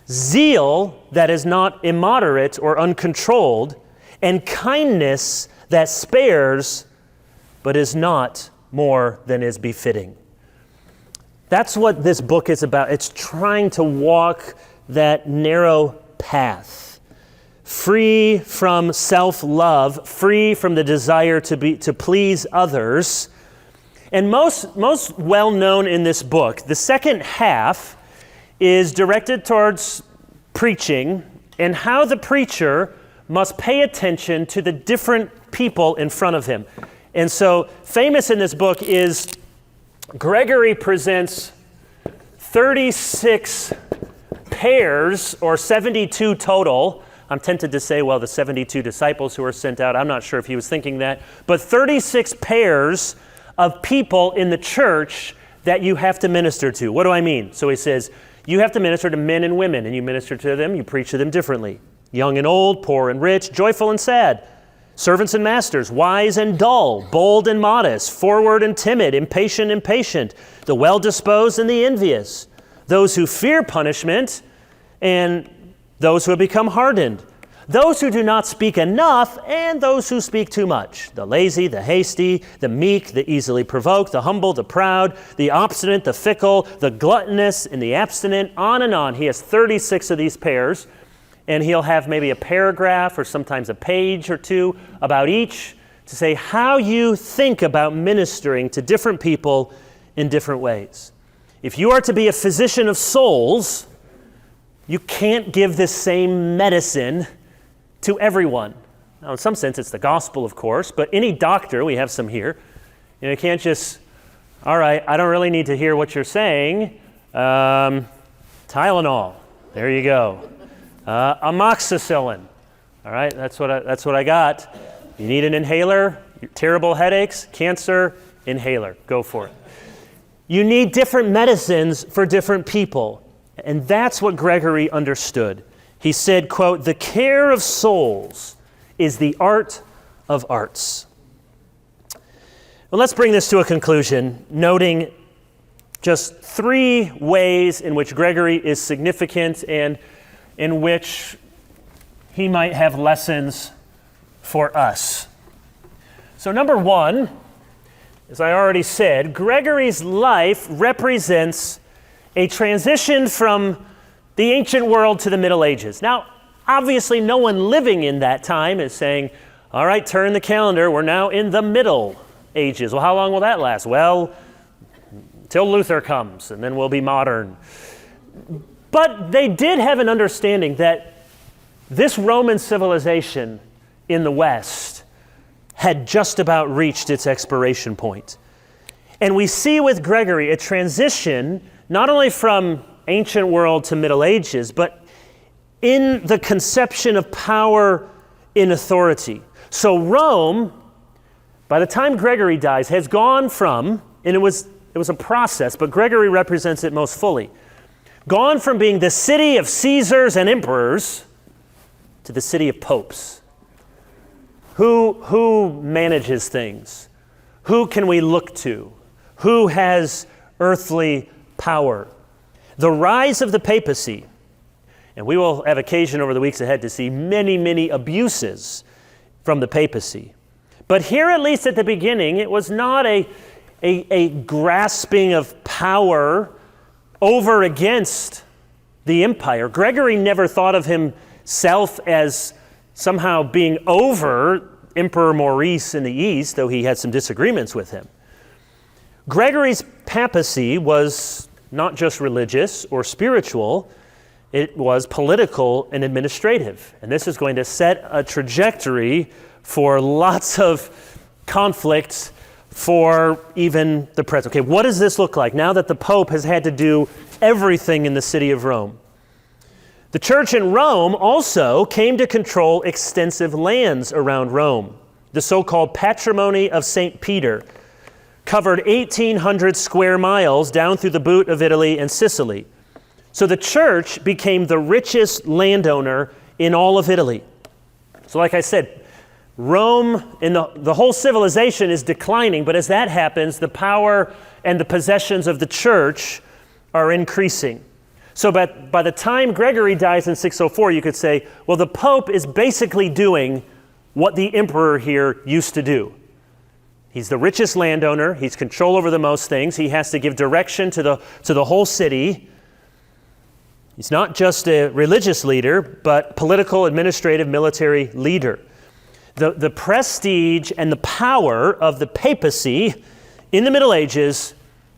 zeal that is not immoderate or uncontrolled, and kindness that spares but is not more than is befitting. That's what this book is about. It's trying to walk that narrow path, free from self-love, free from the desire to please others. And most well-known in this book, the second half is directed towards preaching and how the preacher must pay attention to the different people in front of him. And so famous in this book is Gregory presents 36 pairs, or 72 total. I'm tempted to say, well, the 72 disciples who were sent out, I'm not sure if he was thinking that, but 36 pairs of people in the church that you have to minister to. What do I mean? So he says, you have to minister to men and women, and you minister to them, you preach to them differently. Young and old, poor and rich, joyful and sad. Servants and masters, wise and dull, bold and modest, forward and timid, impatient and patient, the well-disposed and the envious, those who fear punishment and those who have become hardened, those who do not speak enough and those who speak too much, the lazy, the hasty, the meek, the easily provoked, the humble, the proud, the obstinate, the fickle, the gluttonous, and the abstinent, on and on. He has 36 of these pairs. And he'll have maybe a paragraph or sometimes a page or two about each to say how you think about ministering to different people in different ways. If you are to be a physician of souls, you can't give the same medicine to everyone. Now, in some sense, it's the gospel, of course, but any doctor, we have some here, you can't just, all right, I don't really need to hear what you're saying. Tylenol, there you go. Amoxicillin. All right, that's what I got. You need an inhaler, terrible headaches, cancer, inhaler, go for it. You need different medicines for different people. And that's what Gregory understood. He said, quote, "The care of souls is the art of arts." Well, let's bring this to a conclusion, noting just 3 ways in which Gregory is significant and in which he might have lessons for us. So number 1, as I already said, Gregory's life represents a transition from the ancient world to the Middle Ages. Now, obviously, no one living in that time is saying, all right, turn the calendar, we're now in the Middle Ages. Well, how long will that last? Well, till Luther comes, and then we'll be modern. But they did have an understanding that this Roman civilization in the West had just about reached its expiration point. And we see with Gregory a transition not only from ancient world to Middle Ages, but in the conception of power in authority. So Rome, by the time Gregory dies, has gone from, and it was a process, but Gregory represents it most fully, gone from being the city of Caesars and emperors to the city of popes. Who manages things? Who can we look to? Who has earthly power? The rise of the papacy, and we will have occasion over the weeks ahead to see many, many abuses from the papacy. But here, at least at the beginning, it was not a grasping of power over against the empire. Gregory never thought of himself as somehow being over Emperor Maurice in the East, though he had some disagreements with him. Gregory's papacy was not just religious or spiritual, it was political and administrative. And this is going to set a trajectory for lots of conflicts for even the present. Okay, what does this look like now that the Pope has had to do everything in the city of Rome? The church in Rome also came to control extensive lands around Rome. The so-called Patrimony of St. Peter covered 1,800 square miles down through the boot of Italy and Sicily. So the church became the richest landowner in all of Italy. So like I said, Rome and the whole civilization is declining, but as that happens, the power and the possessions of the church are increasing. So by the time Gregory dies in 604, you could say, well, the Pope is basically doing what the emperor here used to do. He's the richest landowner. He's control over the most things. He has to give direction to the whole city. He's not just a religious leader, but political, administrative, military leader. The prestige and the power of the papacy in the Middle Ages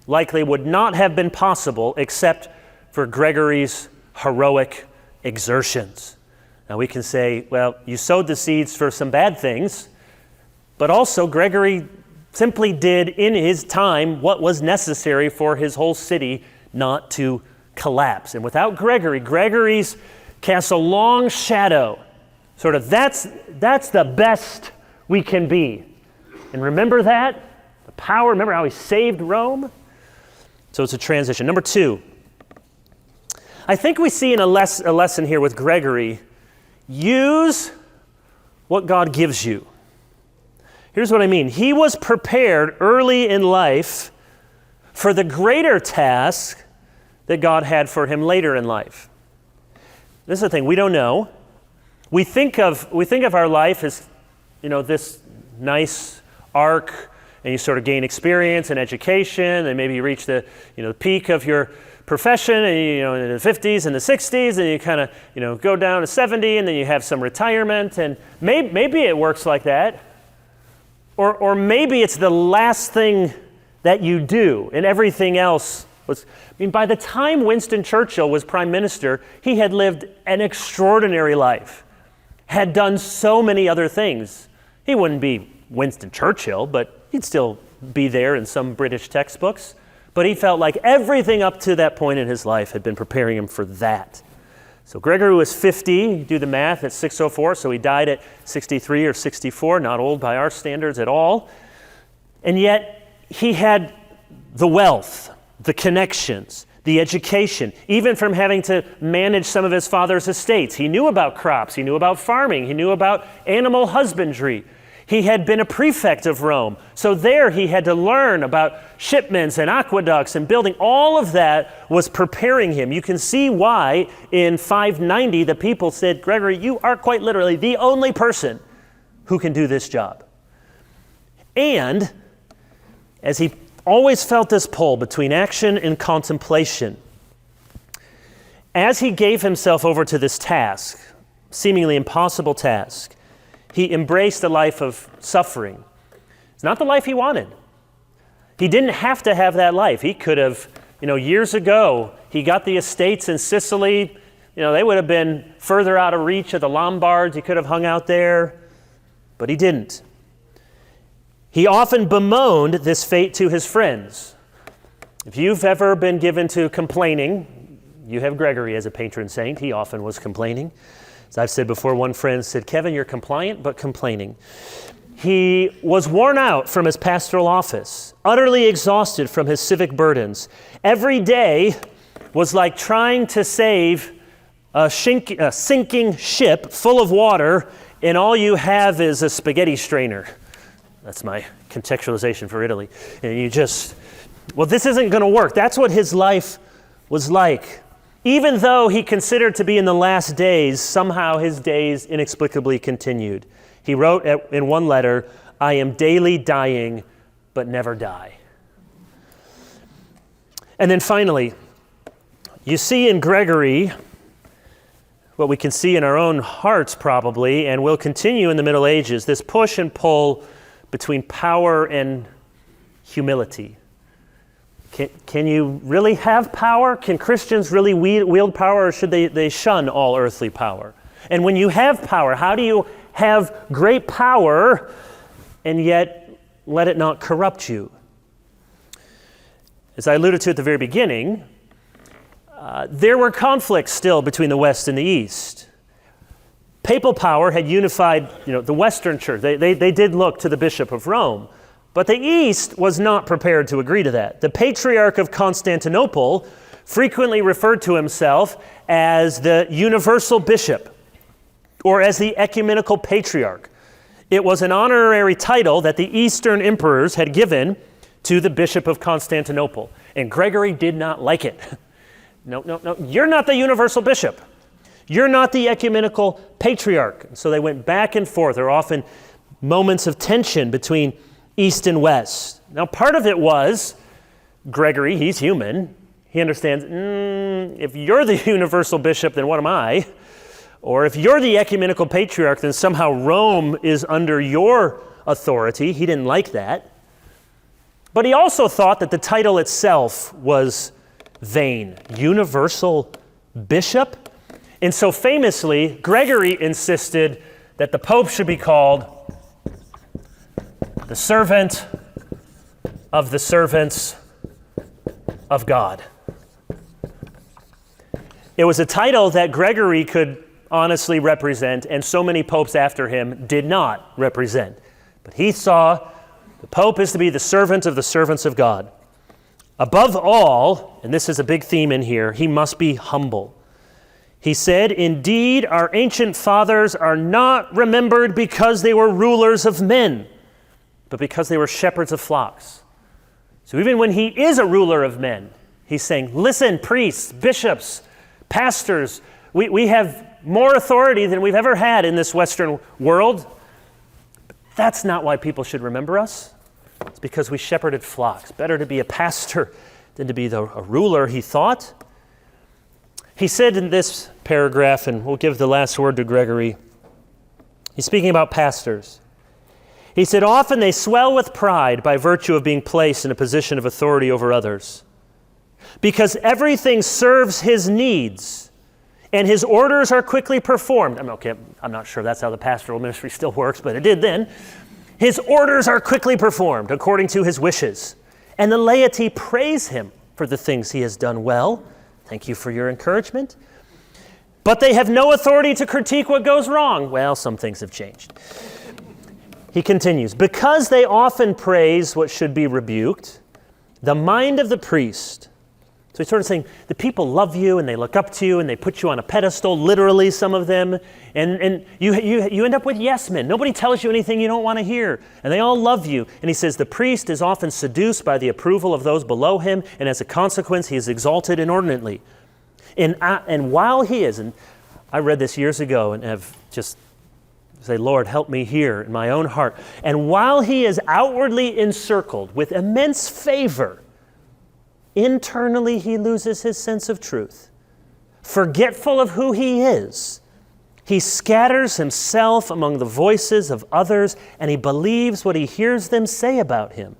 likely would not have been possible except for Gregory's heroic exertions. Now we can say, well, you sowed the seeds for some bad things, but also Gregory simply did in his time what was necessary for his whole city not to collapse. And without Gregory's casts a long shadow. Sort of that's the best we can be. And remember that? The power, remember how he saved Rome? So it's a transition. Number 2, I think we see in a lesson here with Gregory, use what God gives you. Here's what I mean. He was prepared early in life for the greater task that God had for him later in life. This is the thing, we don't know. We think of our life as, this nice arc, and you sort of gain experience and education, and maybe you reach the peak of your profession, and in the 50s and the 60s, and you kind of go down to 70, and then you have some retirement, and maybe it works like that, or maybe it's the last thing that you do, and everything else was. By the time Winston Churchill was prime minister, he had lived an extraordinary life, had done so many other things. He wouldn't be Winston Churchill, but he'd still be there in some British textbooks. But he felt like everything up to that point in his life had been preparing him for that. So Gregory was 50, you do the math, at 604, so he died at 63 or 64, not old by our standards at all. And yet he had the wealth, the connections, the education, even from having to manage some of his father's estates. He knew about crops, he knew about farming, he knew about animal husbandry. He had been a prefect of Rome, so there he had to learn about shipments and aqueducts and building. All of that was preparing him. You can see why in 590 the people said, Gregory, you are quite literally the only person who can do this job. And as he always felt this pull between action and contemplation, as he gave himself over to this task, seemingly impossible task, he embraced a life of suffering. It's not the life he wanted. He didn't have to have that life. He could have, years ago, he got the estates in Sicily. They would have been further out of reach of the Lombards. He could have hung out there, but he didn't. He often bemoaned this fate to his friends. If you've ever been given to complaining, you have Gregory as a patron saint. He often was complaining. As I've said before, one friend said, Kevin, you're compliant but complaining. He was worn out from his pastoral office, utterly exhausted from his civic burdens. Every day was like trying to save a sinking ship full of water, and all you have is a spaghetti strainer. That's my contextualization for Italy. And you just, this isn't going to work. That's what his life was like. Even though he considered to be in the last days, somehow his days inexplicably continued. He wrote in one letter, I am daily dying, but never die. And then finally, you see in Gregory what we can see in our own hearts probably, and will continue in the Middle Ages, this push and pull between power and humility. Can you really have power? Can Christians really wield power, or should they shun all earthly power? And when you have power, how do you have great power and yet let it not corrupt you? As I alluded to at the very beginning, there were conflicts still between the West and the East. Papal power had unified, the Western Church. They did look to the Bishop of Rome. But the East was not prepared to agree to that. The Patriarch of Constantinople frequently referred to himself as the universal bishop or as the ecumenical patriarch. It was an honorary title that the Eastern emperors had given to the Bishop of Constantinople. And Gregory did not like it. No, you're not the universal bishop. You're not the ecumenical patriarch. So they went back and forth. There were often moments of tension between East and West. Now, part of it was Gregory, he's human. He understands, if you're the universal bishop, then what am I? Or if you're the ecumenical patriarch, then somehow Rome is under your authority. He didn't like that. But he also thought that the title itself was vain. Universal bishop? And so famously, Gregory insisted that the Pope should be called the servant of the servants of God. It was a title that Gregory could honestly represent, and so many popes after him did not represent. But he saw the Pope is to be the servant of the servants of God. Above all, and this is a big theme in here, he must be humble. He said, indeed, our ancient fathers are not remembered because they were rulers of men, but because they were shepherds of flocks. So even when he is a ruler of men, he's saying, listen, priests, bishops, pastors, we have more authority than we've ever had in this Western world. But that's not why people should remember us. It's because we shepherded flocks. Better to be a pastor than to be a ruler, he thought. He said in this paragraph, and we'll give the last word to Gregory, he's speaking about pastors. He said, often they swell with pride by virtue of being placed in a position of authority over others, because everything serves his needs, and his orders are quickly performed. I'm not sure that's how the pastoral ministry still works, but it did then. His orders are quickly performed according to his wishes, and the laity praise him for the things he has done well. Thank you for your encouragement. but they have no authority to critique what goes wrong. Well, some things have changed. He continues, because they often praise what should be rebuked, the mind of the priest. So he's sort of saying, the people love you and they look up to you and they put you on a pedestal, literally some of them, and you end up with yes men. Nobody tells you anything you don't want to hear, and they all love you. And he says, the priest is often seduced by the approval of those below him, and as a consequence, he is exalted inordinately. And while he is, and I read this years ago and have just say, Lord, help me here in my own heart. And while he is outwardly encircled with immense favor, internally he loses his sense of truth. Forgetful of who he is, he scatters himself among the voices of others, and he believes what he hears them say about him,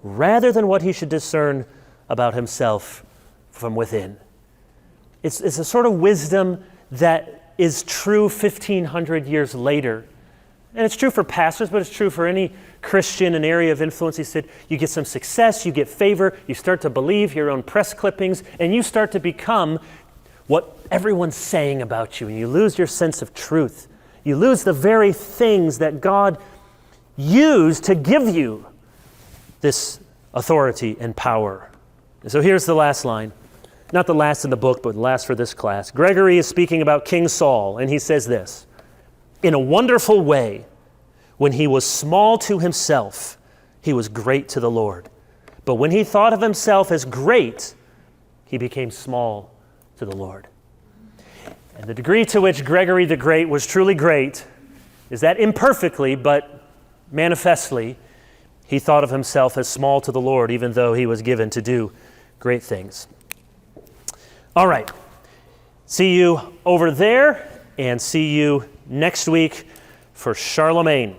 rather than what he should discern about himself from within. It's a sort of wisdom that is true 1,500 years later. And it's true for pastors, but it's true for any Christian in area of influence. He said, you get some success, you get favor, you start to believe your own press clippings, and you start to become what everyone's saying about you, and you lose your sense of truth. You lose the very things that God used to give you this authority and power. And so here's the last line. Not the last in the book, but the last for this class. Gregory is speaking about King Saul, and he says this, in a wonderful way, when he was small to himself, he was great to the Lord. But when he thought of himself as great, he became small to the Lord. And the degree to which Gregory the Great was truly great is that imperfectly, but manifestly, he thought of himself as small to the Lord, even though he was given to do great things. All right. See you over there, and see you next week for Charlemagne.